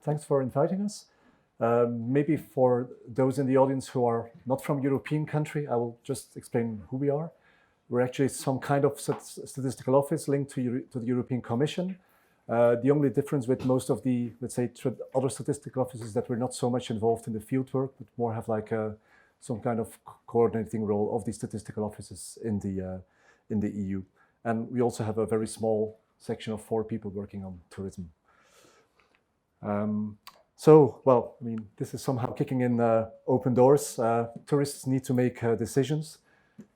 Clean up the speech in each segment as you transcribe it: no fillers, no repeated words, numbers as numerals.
Thanks for inviting us. Maybe for those in the audience who are not from European country, I will just explain who we are. We're actually some kind of statistical office linked to the European Commission. The only difference with most of the, let's say, other statistical offices is that we're not so much involved in the field work, but more have like some kind of coordinating role of the statistical offices in the EU. And we also have a very small section of 4 people working on tourism. Well, I mean, this is somehow kicking in open doors. Tourists need to make decisions.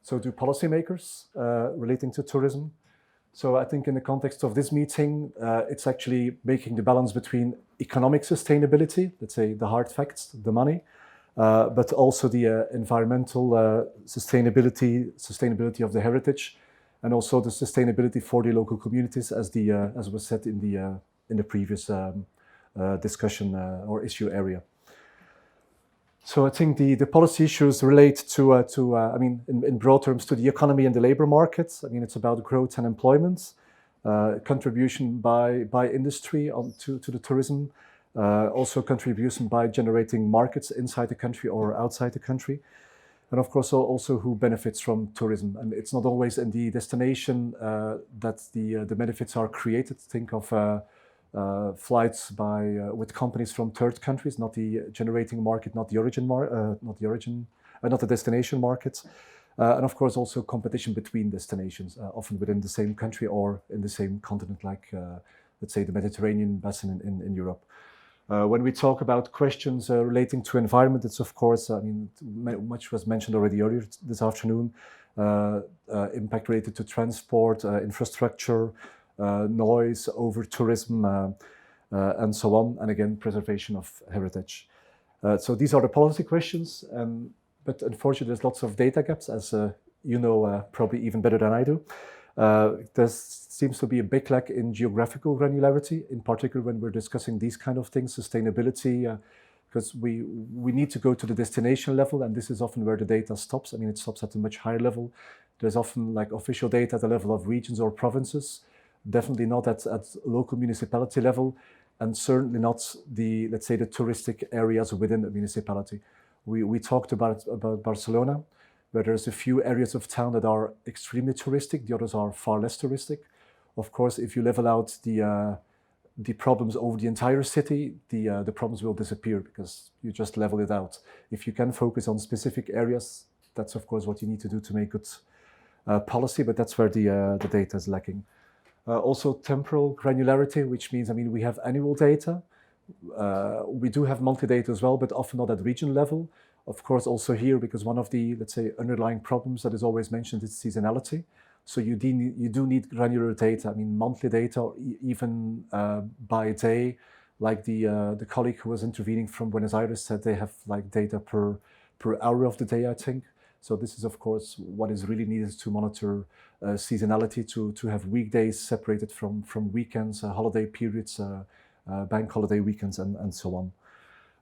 So do policymakers relating to tourism. So I think in the context of this meeting, it's actually making the balance between economic sustainability, let's say the hard facts, the money, but also the environmental sustainability of the heritage, and also the sustainability for the local communities, as was said in the previous discussion or issue area. So I think the policy issues relate to I mean, in broad terms, to the economy and the labor markets. I mean, it's about growth and employment, contribution by industry to the tourism, also contribution by generating markets inside the country or outside the country, and of course also who benefits from tourism. And it's not always in the destination that the benefits are created. Think of flights with companies from third countries, not the generating market, not the destination markets, and of course also competition between destinations, often within the same country or in the same continent, like let's say the Mediterranean basin in Europe. When we talk about questions relating to environment, it's of course, I mean, much was mentioned already earlier this afternoon, impact related to transport, infrastructure, noise, over tourism, and so on, and again, preservation of heritage. So these are the policy questions, but unfortunately there's lots of data gaps, as you know probably even better than I do. There seems to be a big lack in geographical granularity, in particular when we're discussing these kind of things, sustainability, because we need to go to the destination level, and this is often where the data stops. I mean, it stops at a much higher level. There's often like official data at the level of regions or provinces, definitely not at local municipality level, and certainly not the, let's say, the touristic areas within the municipality. We talked about Barcelona, where there's a few areas of town that are extremely touristic, the others are far less touristic. Of course, if you level out the problems over the entire city, the problems will disappear because you just level it out. If you can focus on specific areas, that's of course what you need to do to make good policy, but that's where the data is lacking. Also temporal granularity, which means, I mean, we have annual data. We do have monthly data as well, but often not at region level. Of course, also here, because one of the, let's say, underlying problems that is always mentioned is seasonality. So you do need granular data. I mean, monthly data, or even by day, like the colleague who was intervening from Buenos Aires said they have like data per hour of the day, I think. So this is, of course, what is really needed to monitor seasonality, to have weekdays separated from weekends, holiday periods, bank holiday weekends, and so on.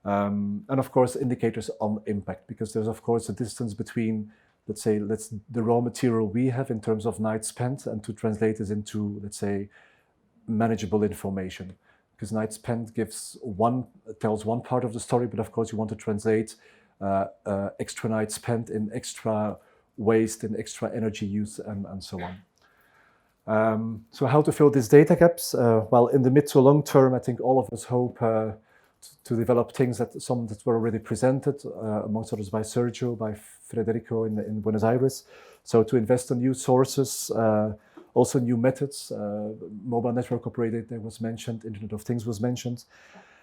And of course, indicators on impact, because there's, of course, a distance between, let's say, the raw material we have in terms of nights spent, and to translate this into, let's say, manageable information. Because nights spent tells one part of the story, but of course you want to translate extra nights spent in extra waste and extra energy use, and so on. So how to fill these data gaps? Well, in the mid to long term, I think all of us hope to develop things that were already presented, amongst others by Sergio, by Federico in Buenos Aires. So to invest in new sources, also new methods, mobile network operated was mentioned, Internet of Things was mentioned.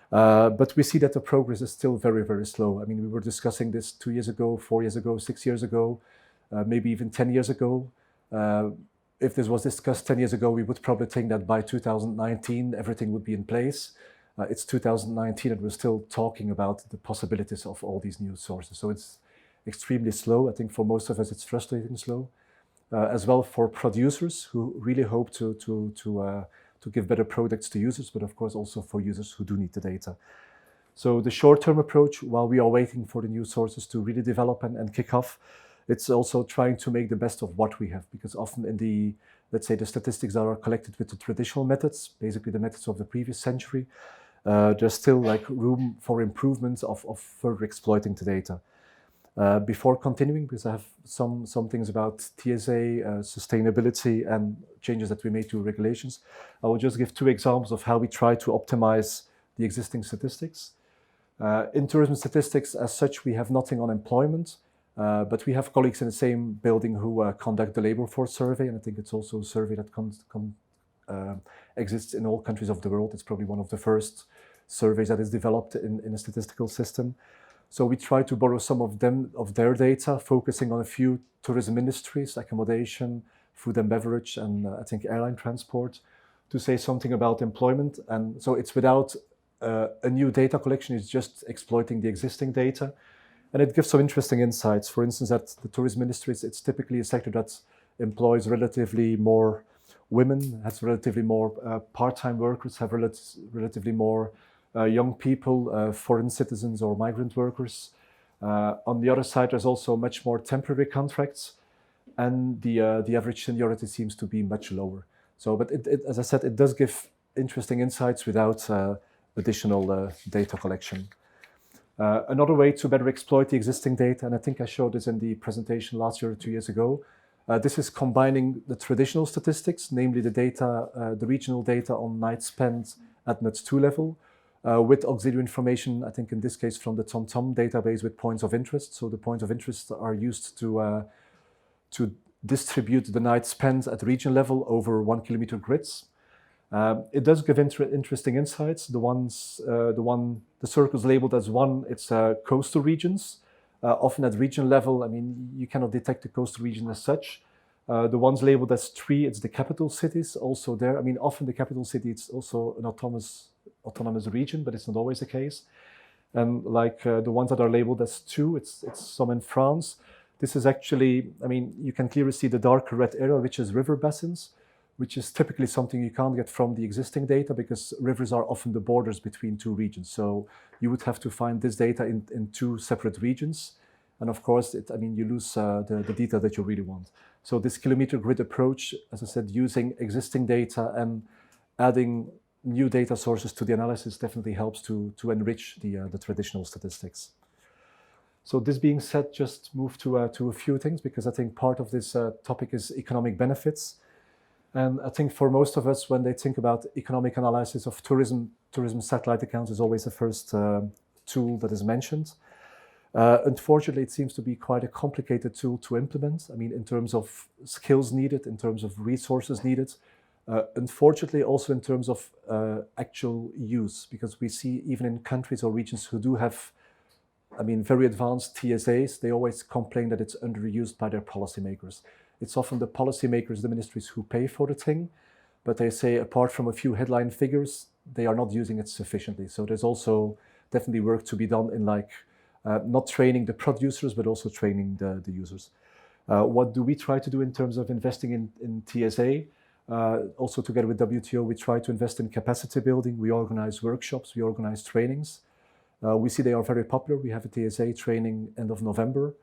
But we see that the progress is still very, very slow. I mean, we were discussing this 2 years ago, 4 years ago, 6 years ago, maybe even 10 years ago. If this was discussed 10 years ago, we would probably think that by 2019, everything would be in place. It's 2019 and we're still talking about the possibilities of all these new sources. So it's extremely slow. I think for most of us, it's frustrating slow. As well for producers who really hope to give better products to users, but of course also for users who do need the data. So the short-term approach, while we are waiting for the new sources to really develop and kick off, it's also trying to make the best of what we have, because often in the, let's say, the statistics that are collected with the traditional methods, basically the methods of the previous century, there's still like room for improvements of further exploiting the data. Before continuing, because I have some things about TSA, sustainability, and changes that we made to regulations, I will just give 2 examples of how we try to optimize the existing statistics. In tourism statistics, as such, we have nothing on employment, but we have colleagues in the same building who conduct the labor force survey, and I think it's also a survey that exists in all countries of the world. It's probably one of the first surveys that is developed in a statistical system. So we try to borrow some of their data, focusing on a few tourism industries, accommodation, food and beverage, and I think airline transport, to say something about employment. And so it's without a new data collection, it's just exploiting the existing data. And it gives some interesting insights. For instance, at the tourism industry, it's typically a sector that employs relatively more women, has relatively more part-time workers, have relatively more young people, foreign citizens or migrant workers. On the other side, there's also much more temporary contracts, and the average seniority seems to be much lower. So, but as I said, it does give interesting insights without additional data collection. Another way to better exploit the existing data, and I think I showed this in the presentation last year or 2 years ago, this is combining the traditional statistics, namely the data, the regional data on nights spent at NUTS2 level, with auxiliary information, I think in this case from the TomTom database with points of interest. So the points of interest are used to distribute the nights spent at regional level over 1 kilometer grids. It does give interesting insights. The circles labeled as 1, it's coastal regions. Often at regional level, I mean, you cannot detect the coastal region as such. The ones labeled as 3, it's the capital cities also there. I mean, often the capital city, it's also an autonomous region, but it's not always the case. And like the ones that are labeled as 2, it's some in France. This is actually, I mean, you can clearly see the darker red area, which is river basins, which is typically something you can't get from the existing data because rivers are often the borders between 2 regions. So you would have to find this data in 2 separate regions. And of course, you lose the detail that you really want. So this kilometer grid approach, as I said, using existing data and adding new data sources to the analysis definitely helps to enrich the traditional statistics. So this being said, just move to a few things, because I think part of this topic is economic benefits. And I think for most of us, when they think about economic analysis of tourism satellite accounts is always the first tool that is mentioned. Unfortunately, it seems to be quite a complicated tool to implement. I mean, in terms of skills needed, in terms of resources needed, unfortunately also in terms of actual use, because we see even in countries or regions who do have, I mean, very advanced TSAs, they always complain that it's underused by their policymakers. It's often the policymakers, the ministries who pay for the thing, but they say apart from a few headline figures, they are not using it sufficiently. So there's also definitely work to be done in like not training the producers, but also training the users. What do we try to do in terms of investing in TSA? Also together with WTO, we try to invest in capacity building. We organize workshops, we organize trainings. We see they are very popular. We have a TSA training end of November.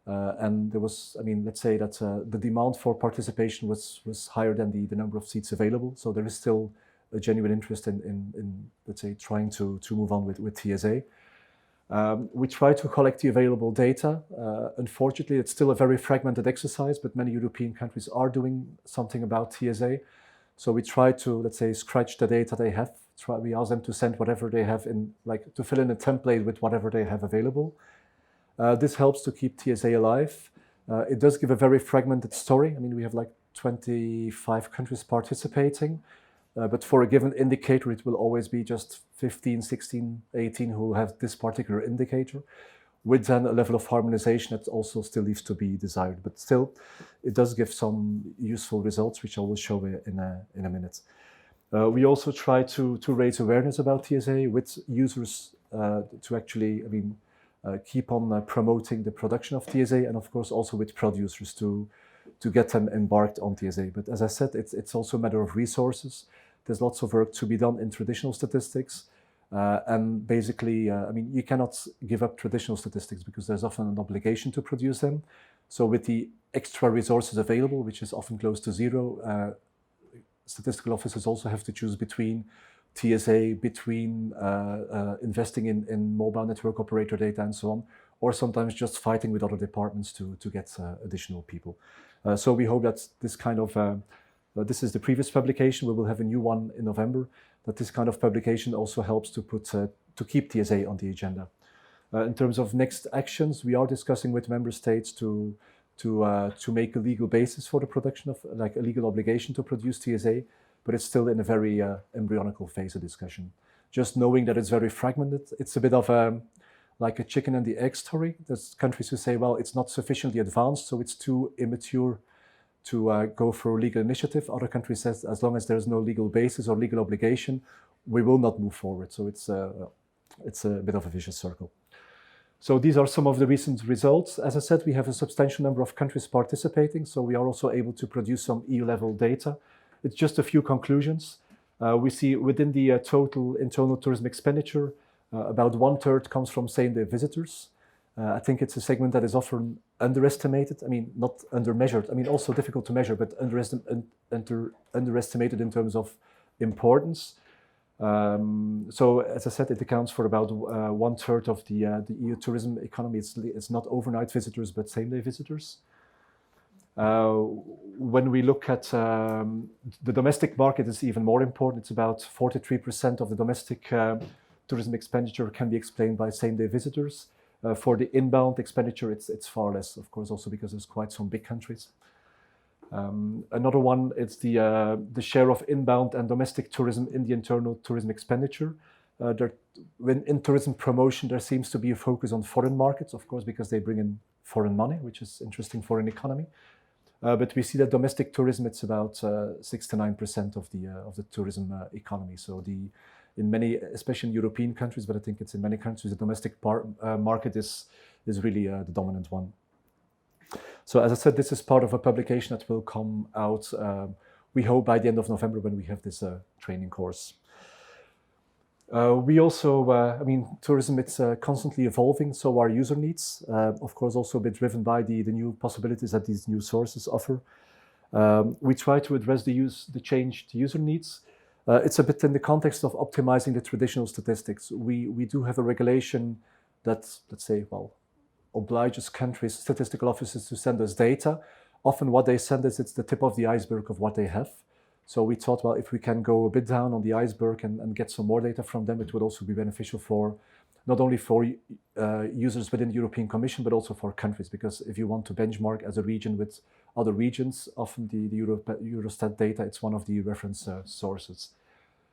And there was, I mean, let's say that the demand for participation was higher than the number of seats available. So there is still a genuine interest in let's say, trying to move on with TSA. We try to collect the available data. Unfortunately, it's still a very fragmented exercise, but many European countries are doing something about TSA. So we try to, let's say, scratch the data they have. We ask them to send whatever they have in, like to fill in a template with whatever they have available. This helps to keep TSA alive. It does give a very fragmented story. I mean, we have like 25 countries participating, but for a given indicator, it will always be just 15, 16, 18 who have this particular indicator, with then a level of harmonization that also still leaves to be desired. But still, it does give some useful results, which I will show in a minute. We also try to raise awareness about TSA with users to actually, I mean, keep on promoting the production of TSA, and of course also with producers to get them embarked on TSA. But as I said, it's also a matter of resources. There's lots of work to be done in traditional statistics. And basically, I mean, you cannot give up traditional statistics because there's often an obligation to produce them. So with the extra resources available, which is often close to zero, statistical officers also have to choose between TSA between investing in mobile network operator data and so on, or sometimes just fighting with other departments to get additional people. So we hope that this kind of, this is the previous publication, we will have a new one in November, that this kind of publication also helps to put, to keep TSA on the agenda. In terms of next actions, we are discussing with member states to make a legal basis for the production of, like a legal obligation to produce TSA, but it's still in a very embryonical phase of discussion. Just knowing that it's very fragmented, it's a bit of like a chicken and the egg story. There's countries who say, well, it's not sufficiently advanced, so it's too immature to go for a legal initiative. Other countries says, as long as there's no legal basis or legal obligation, we will not move forward. So it's a bit of a vicious circle. So these are some of the recent results. As I said, we have a substantial number of countries participating, so we are also able to produce some EU-level data. It's just a few conclusions. We see within the total internal tourism expenditure, about 1/3 comes from same-day visitors. I think it's a segment that is often underestimated. I mean, not undermeasured. I mean, also difficult to measure, but underestimated in terms of importance. So, as I said, it accounts for about 1/3 of the EU tourism economy. It's not overnight visitors, but same-day visitors. When we look at the domestic market, is even more important. It's about 43% of the domestic tourism expenditure can be explained by same-day visitors. For the inbound expenditure, it's far less, of course, also because there's quite some big countries. Another one, it's the share of inbound and domestic tourism in the internal tourism expenditure. When in tourism promotion, there seems to be a focus on foreign markets, of course, because they bring in foreign money, which is interesting for an economy. But we see that domestic tourism, it's about 6 to 9% of the tourism economy. So in many, especially in European countries, but I think it's in many countries, the domestic market is really the dominant one. So as I said, this is part of a publication that will come out, we hope, by the end of November when we have this training course. We also, I mean, tourism, it's constantly evolving, so our user needs, of course, also a bit driven by the new possibilities that these new sources offer. We try to address the changed user needs. It's a bit in the context of optimizing the traditional statistics. We do have a regulation that, let's say, well, obliges countries, statistical offices to send us data. Often what they send us, it's the tip of the iceberg of what they have. So we thought, well, if we can go a bit down on the iceberg and get some more data from them, it would also be beneficial for, not only for users within the European Commission, but also for countries. Because if you want to benchmark as a region with other regions, often the EUROSTAT data, it's one of the reference sources.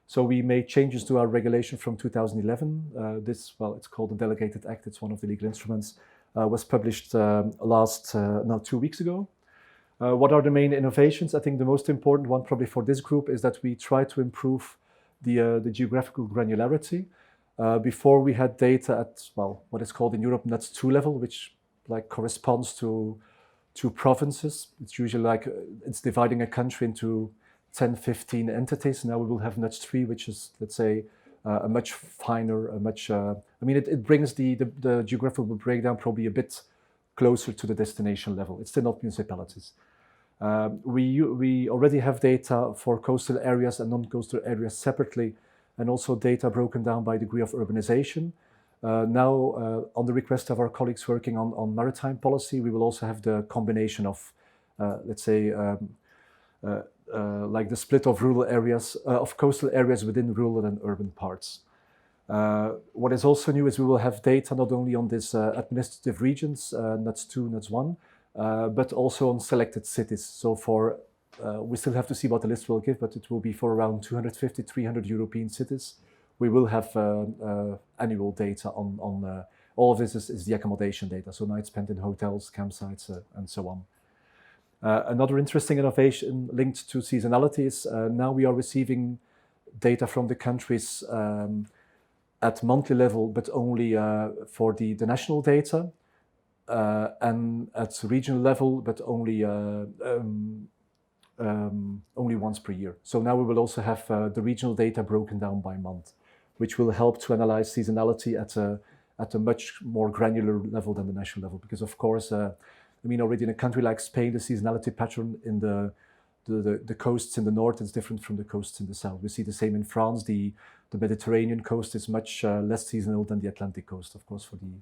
So we made changes to our regulation from 2011. This, well, it's called the Delegated Act. It's one of the legal instruments. Was published 2 weeks ago. What are the main innovations? I think the most important one probably for this group is that we try to improve the geographical granularity. Before we had data at, well, what is called in Europe NUTS2 level, which like corresponds to provinces. It's usually like, it's dividing a country into 10, 15 entities. Now we will have NUTS3, which is, let's say, a much finer, a much, I mean, it brings the geographical breakdown probably a bit closer to the destination level. It's still not municipalities. We already have data for coastal areas and non-coastal areas separately, and also data broken down by degree of urbanization. Now, on the request of our colleagues working on maritime policy, we will also have the combination of, let's say, like the split of rural areas, of coastal areas within rural and urban parts. What is also new is we will have data not only on these administrative regions, NUTS2, NUTS1, but also on selected cities. So for, we still have to see what the list will give, but it will be for around 250, 300 European cities. We will have annual data on all of this is the accommodation data, so nights spent in hotels, campsites, and so on. Another interesting innovation linked to seasonality is now we are receiving data from the countries at monthly level, but only for the national data, and at regional level, but only once per year. So now we will also have the regional data broken down by month, which will help to analyze seasonality at a much more granular level than the national level. Because of course, I mean, already in a country like Spain, the seasonality pattern in the the coasts in the north is different from the coasts in the south. We see the same in France. The Mediterranean coast is much less seasonal than the Atlantic coast, of course, for the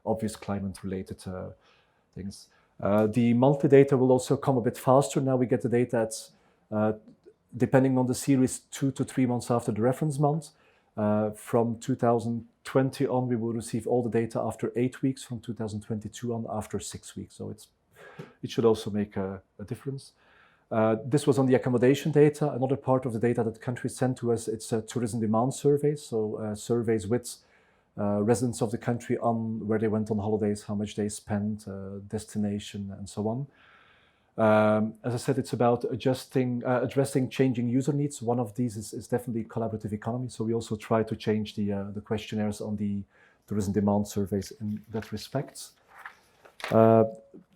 obvious climate-related things. The monthly data will also come a bit faster. Now we get the data at, depending on the series, 2 to 3 months after the reference month. From 2020 on, we will receive all the data after 8 weeks, from 2022 on after 6 weeks. So it should also make a difference. This was on the accommodation data. Another part of the data that countries send to us, it's tourism demand surveys. So surveys with residents of the country on where they went on holidays, how much they spent, destination, and so on. As I said, it's about addressing changing user needs. One of these is definitely collaborative economy. So we also try to change the questionnaires on the tourism demand surveys in that respect.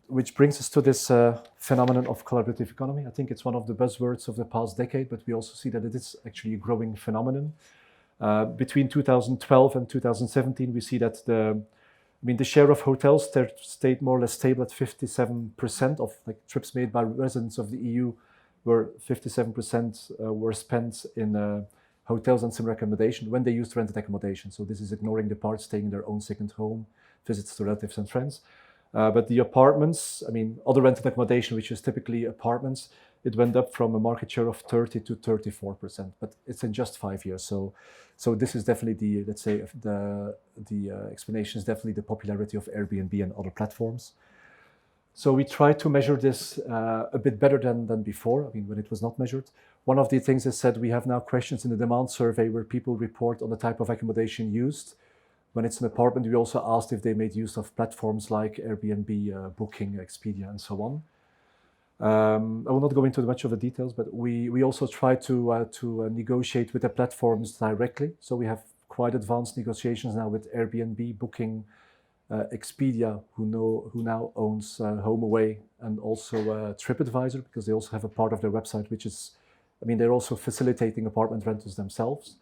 Which brings us to this phenomenon of collaborative economy. I think it's one of the buzzwords of the past decade, but we also see that it is actually a growing phenomenon. Between 2012 and 2017, we see that the share of hotels stayed more or less stable at 57% of trips made by residents of the EU, where 57% were spent in hotels and similar accommodation when they used rented accommodation. So this is ignoring the part staying in their own second home, visits to relatives and friends. But the apartments, other rented accommodation, which is typically apartments, it went up from a market share of 30 to 34%, but it's in just 5 years. So this is definitely the explanation is definitely the popularity of Airbnb and other platforms. So we try to measure this a bit better than before, when it was not measured. One of the things is that we have now questions in the demand survey where people report on the type of accommodation used. When it's an apartment, we also asked if they made use of platforms like Airbnb, Booking, Expedia, and so on. I will not go into much of the details, but we also try to negotiate with the platforms directly. So we have quite advanced negotiations now with Airbnb, Booking, Expedia, who now owns HomeAway, and also TripAdvisor, because they also have a part of their website which is, they're also facilitating apartment rentals themselves.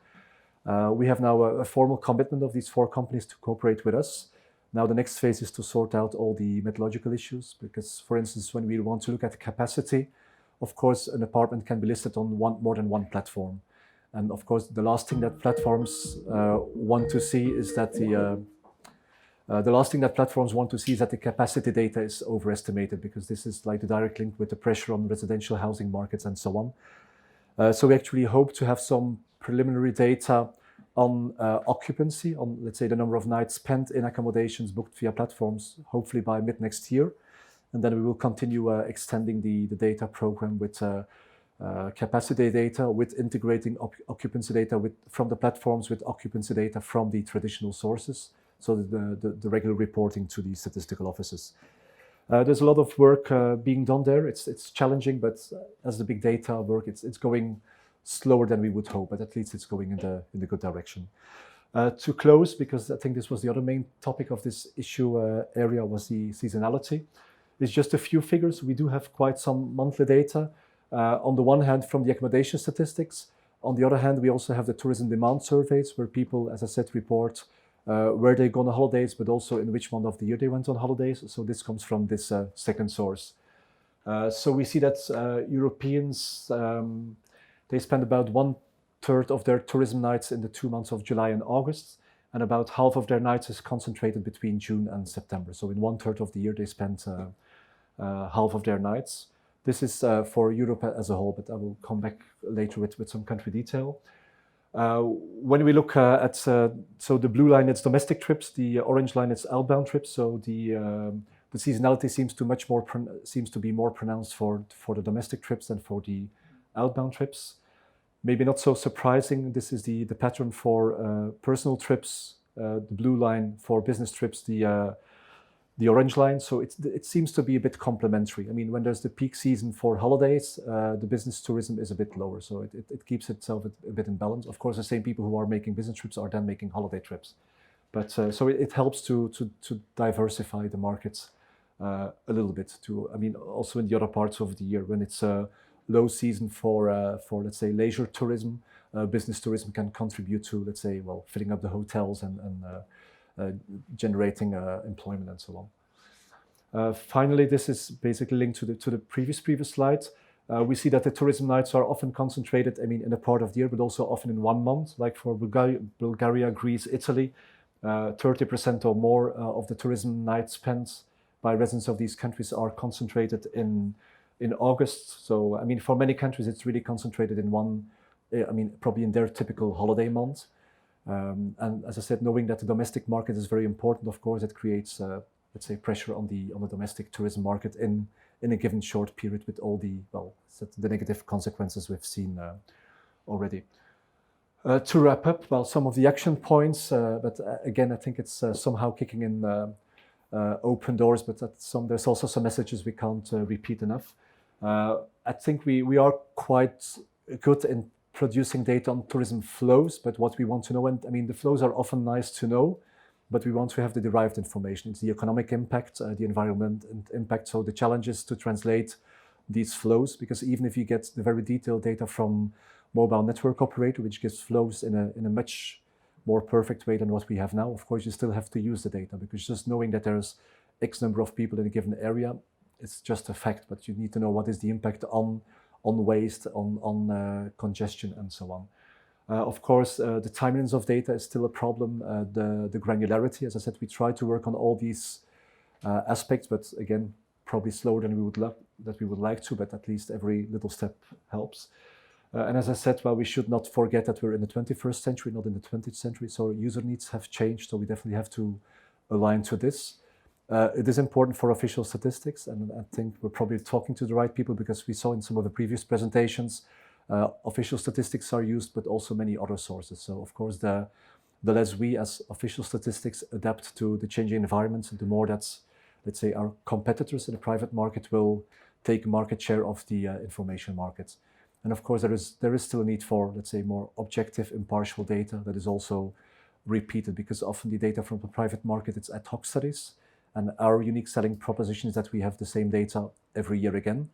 We have now a formal commitment of these 4 companies to cooperate with us. Now the next phase is to sort out all the methodological issues, because, for instance, when we want to look at capacity, of course, an apartment can be listed on more than one platform. And of course, the last thing that platforms want to see is that the capacity data is overestimated, because this is like the direct link with the pressure on residential housing markets and so on. So we actually hope to have some preliminary data on occupancy, on, let's say, the number of nights spent in accommodations booked via platforms, hopefully by mid next year. And then we will continue extending the data program with capacity data, with integrating occupancy data from the platforms with occupancy data from the traditional sources, so the regular reporting to the statistical offices. There's a lot of work being done there. It's challenging, but as the big data work, it's going slower than we would hope, but at least it's going in the good direction. To close, because I think this was the other main topic of this issue area, was the seasonality. There's just a few figures. We do have quite some monthly data. On the one hand, from the accommodation statistics. On the other hand, we also have the tourism demand surveys, where people, as I said, report where they go on holidays, but also in which month of the year they went on holidays. So this comes from this second source. So we see that Europeans, they spend about 1/3 of their tourism nights in the 2 months of July and August, and about half of their nights is concentrated between June and September. So in 1/3 of the year, they spend half of their nights. This is for Europe as a whole, but I will come back later with some country detail. When we look at, so the blue line, it's domestic trips, the orange line, it's outbound trips. So the seasonality seems to be more pronounced for the domestic trips than for the outbound trips. Maybe not so surprising. This is the pattern for personal trips, the blue line; for business trips, the orange line. So it seems to be a bit complementary. When there's the peak season for holidays, the business tourism is a bit lower. So it keeps itself a bit in balance. Of course, the same people who are making business trips are then making holiday trips. But so it helps to diversify the markets a little bit. Also in the other parts of the year, when it's low season for let's say leisure tourism, business tourism can contribute to, let's say, filling up the hotels and generating employment and so on. Finally, this is basically linked to the previous slide. We see that the tourism nights are often concentrated, in a part of the year, but also often in 1 month, like for Bulgaria, Greece, Italy. 30% or more of the tourism nights spent by residents of these countries are concentrated in August. So, for many countries, it's really concentrated in one, probably in their typical holiday month. And as I said, knowing that the domestic market is very important, of course, it creates, let's say, pressure on the domestic tourism market in a given short period with all the, the negative consequences we've seen already. To wrap up, some of the action points, but again, I think it's somehow kicking in open doors, but there's also some messages we can't repeat enough. I think we are quite good in producing data on tourism flows, but what we want to know, and the flows are often nice to know, but we want to have the derived information. It's the economic impact, the environment impact. So the challenge is to translate these flows, because even if you get the very detailed data from mobile network operator, which gives flows in a much more perfect way than what we have now, of course, you still have to use the data, because just knowing that there's X number of people in a given area, it's just a fact, but you need to know what is the impact on waste, on congestion, and so on. Of course, the timeliness of data is still a problem. The granularity, as I said, we try to work on all these aspects, but again, probably slower than we would like to, but at least every little step helps. And as I said, we should not forget that we're in the 21st century, not in the 20th century. So user needs have changed. So we definitely have to align to this. It is important for official statistics. And I think we're probably talking to the right people, because we saw in some of the previous presentations, official statistics are used, but also many other sources. So of course, the less we as official statistics adapt to the changing environment, the more that's, let's say, our competitors in the private market will take market share of the information markets. And of course, there is still a need for, let's say, more objective, impartial data that is also repeated, because often the data from the private market, it's ad hoc studies. And our unique selling proposition is that we have the same data every year again,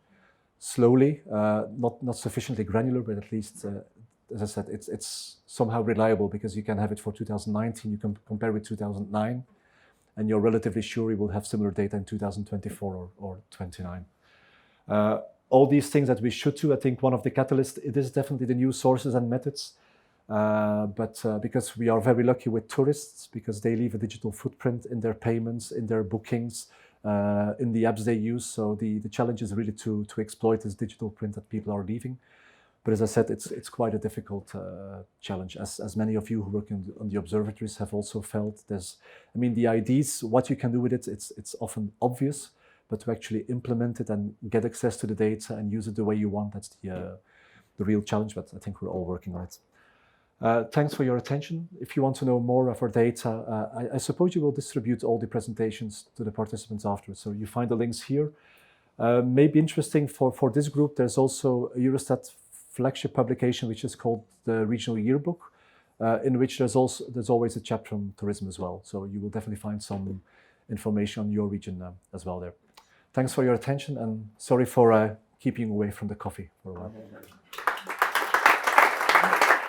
slowly, not sufficiently granular, but at least, as I said, it's somehow reliable, because you can have it for 2019, you can compare with 2009, and you're relatively sure you will have similar data in 2024 or 29. All these things that we should do, I think one of the catalysts, it is definitely the new sources and methods, but because we are very lucky with tourists, because they leave a digital footprint in their payments, in their bookings, in the apps they use. So the challenge is really to exploit this digital print that people are leaving. But as I said, it's quite a difficult challenge, as many of you who work on the observatories have also felt. The ideas, what you can do with it, it's often obvious, but to actually implement it and get access to the data and use it the way you want, that's the real challenge, but I think we're all working on it. Thanks for your attention. If you want to know more of our data, I suppose you will distribute all the presentations to the participants afterwards. So you find the links here. Maybe interesting for this group, there's also a Eurostat flagship publication, which is called the Regional Yearbook, in which there's always a chapter on tourism as well. So you will definitely find some information on your region as well there. Thanks for your attention, and sorry for keeping away from the coffee for a while.